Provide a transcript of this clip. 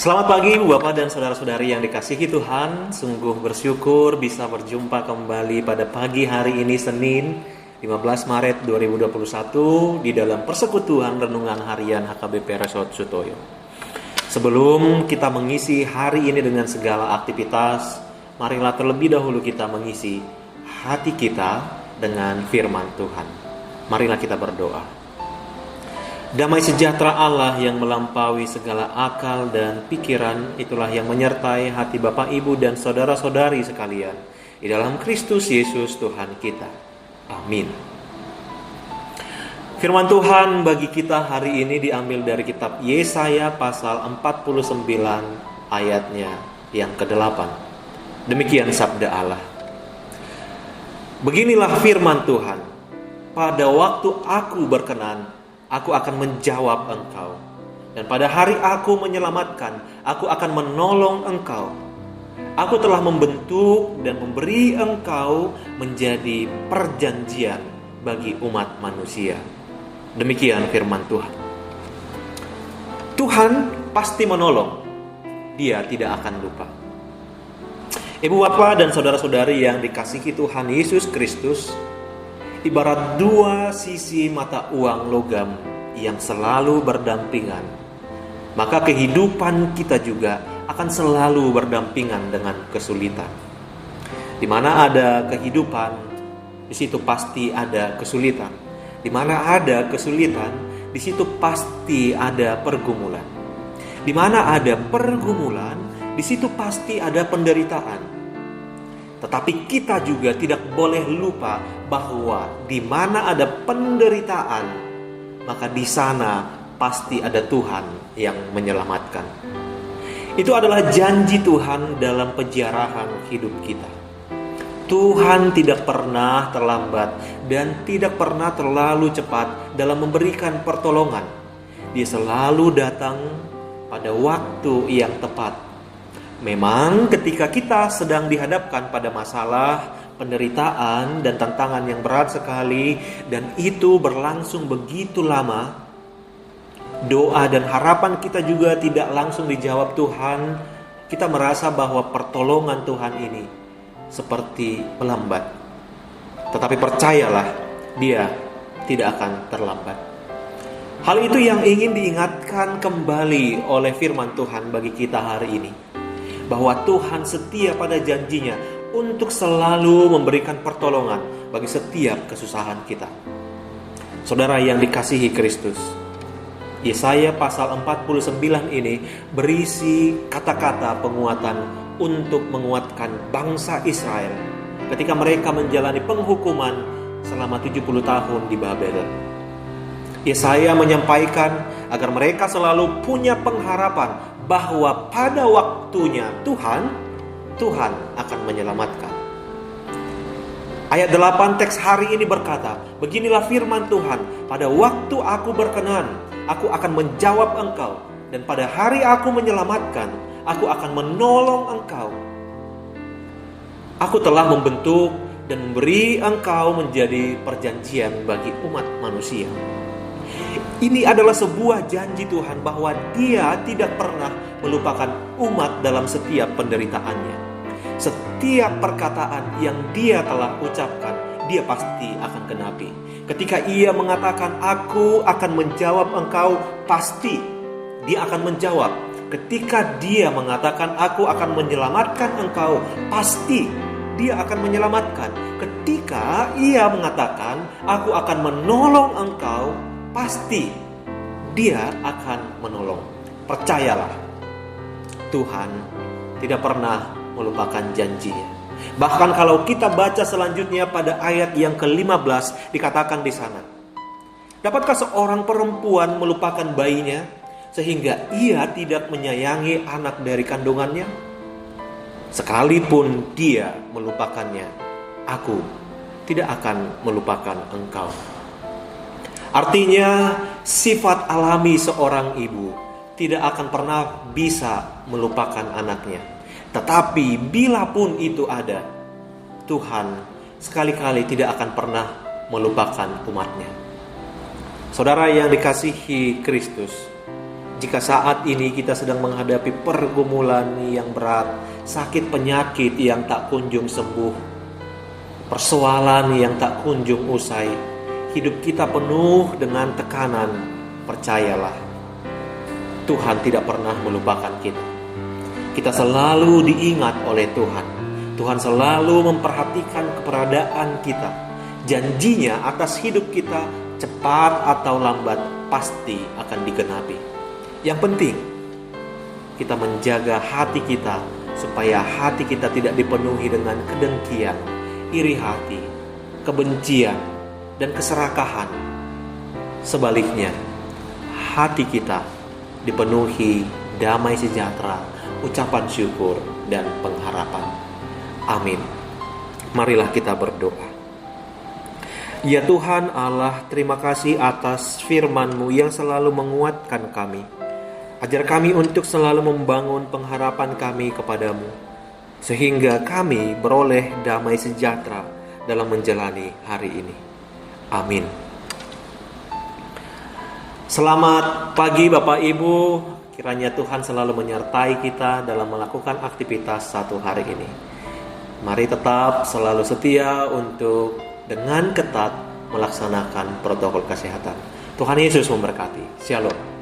Selamat pagi Bapak dan saudara-saudari yang dikasihi Tuhan. Sungguh bersyukur bisa berjumpa kembali pada pagi hari ini Senin 15 Maret 2021 di dalam persekutuan renungan harian HKBP Resort Sutoyo. Sebelum kita mengisi hari ini dengan segala aktivitas, marilah terlebih dahulu kita mengisi hati kita dengan firman Tuhan. Marilah kita berdoa. Damai sejahtera Allah yang melampaui segala akal dan pikiran, itulah yang menyertai hati Bapak, Ibu, dan saudara-saudari sekalian di dalam Kristus Yesus Tuhan kita. Amin. Firman Tuhan bagi kita hari ini diambil dari kitab Yesaya pasal 49 ayatnya yang ke-8. Demikian sabda Allah. Beginilah firman Tuhan, pada waktu aku berkenan, aku akan menjawab engkau. Dan pada hari aku menyelamatkan, aku akan menolong engkau. Aku telah membentuk dan memberi engkau menjadi perjanjian bagi umat manusia. Demikian firman Tuhan. Tuhan pasti menolong. Dia tidak akan lupa. Ibu bapak dan saudara-saudari yang dikasihi Tuhan Yesus Kristus, ibarat dua sisi mata uang logam yang selalu berdampingan, maka kehidupan kita juga akan selalu berdampingan dengan kesulitan. Di mana ada kehidupan, di situ pasti ada kesulitan. Di mana ada kesulitan, di situ pasti ada pergumulan. Di mana ada pergumulan, di situ pasti ada penderitaan. Tetapi kita juga tidak boleh lupa bahwa di mana ada penderitaan, maka di sana pasti ada Tuhan yang menyelamatkan. Itu adalah janji Tuhan dalam penjarahan hidup kita. Tuhan tidak pernah terlambat dan tidak pernah terlalu cepat dalam memberikan pertolongan. Dia selalu datang pada waktu yang tepat. Memang ketika kita sedang dihadapkan pada masalah, penderitaan, dan tantangan yang berat sekali, dan itu berlangsung begitu lama, doa dan harapan kita juga tidak langsung dijawab Tuhan. Kita merasa bahwa pertolongan Tuhan ini seperti melambat. Tetapi percayalah, Dia tidak akan terlambat. Hal itu yang ingin diingatkan kembali oleh firman Tuhan bagi kita hari ini, bahwa Tuhan setia pada janjinya untuk selalu memberikan pertolongan bagi setiap kesusahan kita. Saudara yang dikasihi Kristus, Yesaya pasal 49 ini berisi kata-kata penguatan untuk menguatkan bangsa Israel ketika mereka menjalani penghukuman selama 70 tahun di Babel. Yesaya menyampaikan agar mereka selalu punya pengharapan bahwa pada waktunya Tuhan akan menyelamatkan. Ayat 8 teks hari ini berkata, beginilah firman Tuhan, pada waktu aku berkenan, aku akan menjawab engkau, dan pada hari aku menyelamatkan, aku akan menolong engkau. Aku telah membentuk dan memberi engkau menjadi perjanjian bagi umat manusia. Ini adalah sebuah janji Tuhan bahwa Dia tidak pernah melupakan umat dalam setiap penderitaannya. Setiap perkataan yang Dia telah ucapkan, Dia pasti akan genapi. Ketika Ia mengatakan, aku akan menjawab engkau, pasti Dia akan menjawab. Ketika Dia mengatakan, aku akan menyelamatkan engkau, pasti Dia akan menyelamatkan. Ketika Ia mengatakan, aku akan menolong engkau, pasti Dia akan menolong. Percayalah, Tuhan tidak pernah melupakan janjinya. Bahkan kalau kita baca selanjutnya pada ayat yang ke-15, dikatakan di sana, dapatkah seorang perempuan melupakan bayinya sehingga ia tidak menyayangi anak dari kandungannya? Sekalipun dia melupakannya, aku tidak akan melupakan engkau. Artinya, sifat alami seorang ibu tidak akan pernah bisa melupakan anaknya. Tetapi bila pun itu ada, Tuhan sekali-kali tidak akan pernah melupakan umatnya. Saudara yang dikasihi Kristus, Jika saat ini kita sedang menghadapi pergumulan yang berat, sakit penyakit yang tak kunjung sembuh, persoalan yang tak kunjung usai, hidup kita penuh dengan tekanan, percayalah, Tuhan tidak pernah melupakan kita. Kita selalu diingat oleh Tuhan. Tuhan selalu memperhatikan keberadaan kita. Janjinya atas hidup kita cepat atau lambat pasti akan digenapi. Yang penting kita menjaga hati kita supaya hati kita tidak dipenuhi dengan kedengkian, iri hati, kebencian, dan keserakahan. Sebaliknya, hati kita dipenuhi damai sejahtera, ucapan syukur, dan pengharapan. Amin. Marilah kita berdoa. Ya Tuhan Allah, terima kasih atas firman-Mu yang selalu menguatkan kami. Ajar kami untuk selalu membangun pengharapan kami kepadamu, sehingga kami beroleh damai sejahtera dalam menjalani hari ini. Amin. Selamat pagi Bapak Ibu, kiranya Tuhan selalu menyertai kita dalam melakukan aktivitas satu hari ini. Mari tetap selalu setia untuk dengan ketat melaksanakan protokol kesehatan. Tuhan Yesus memberkati. Shalom.